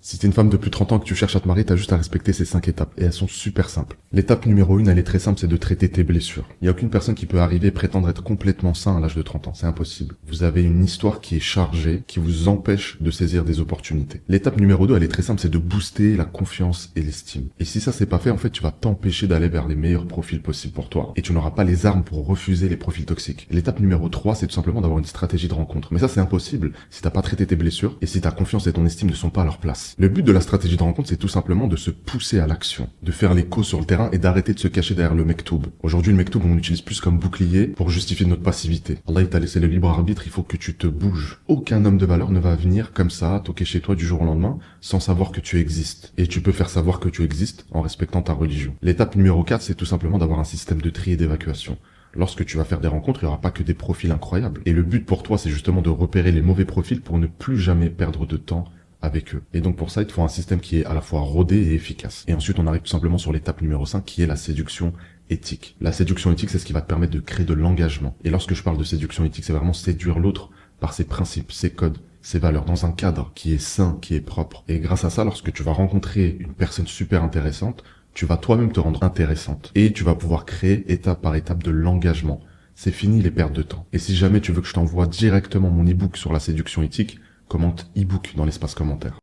Si t'es une femme de plus de 30 ans et que tu cherches à te marier, t'as juste à respecter ces 5 étapes. Et elles sont super simples. L'étape numéro 1, elle est très simple, c'est de traiter tes blessures. Il n'y a aucune personne qui peut arriver et prétendre être complètement sain à l'âge de 30 ans. C'est impossible. Vous avez une histoire qui est chargée, qui vous empêche de saisir des opportunités. L'étape numéro 2, elle est très simple, c'est de booster la confiance et l'estime. Et si ça c'est pas fait, en fait, tu vas t'empêcher d'aller vers les meilleurs profils possibles pour toi. Et tu n'auras pas les armes pour refuser les profils toxiques. L'étape numéro 3, c'est tout simplement d'avoir une stratégie de rencontre. Mais ça c'est impossible si t'as pas traité tes blessures et si ta confiance et ton estime ne sont pas à leur place. Le but de la stratégie de rencontre, c'est tout simplement de se pousser à l'action, de faire les causes sur le terrain et d'arrêter de se cacher derrière le mektoub. Aujourd'hui, le mektoub, on l'utilise plus comme bouclier pour justifier notre passivité. Allah, il t'a laissé le libre arbitre, il faut que tu te bouges. Aucun homme de valeur ne va venir comme ça, toquer chez toi du jour au lendemain, sans savoir que tu existes. Et tu peux faire savoir que tu existes en respectant ta religion. L'étape numéro 4, c'est tout simplement d'avoir un système de tri et d'évacuation. Lorsque tu vas faire des rencontres, il n'y aura pas que des profils incroyables. Et le but pour toi, c'est justement de repérer les mauvais profils pour ne plus jamais perdre de temps avec eux. Et donc pour ça, il te faut un système qui est à la fois rodé et efficace. Et ensuite, on arrive tout simplement sur l'étape numéro 5, qui est la séduction éthique. La séduction éthique, c'est ce qui va te permettre de créer de l'engagement. Et lorsque je parle de séduction éthique, c'est vraiment séduire l'autre par ses principes, ses codes, ses valeurs, dans un cadre qui est sain, qui est propre. Et grâce à ça, lorsque tu vas rencontrer une personne super intéressante, tu vas toi-même te rendre intéressante. Et tu vas pouvoir créer étape par étape de l'engagement. C'est fini les pertes de temps. Et si jamais tu veux que je t'envoie directement mon e-book sur la séduction éthique, commente e-book dans l'espace commentaire.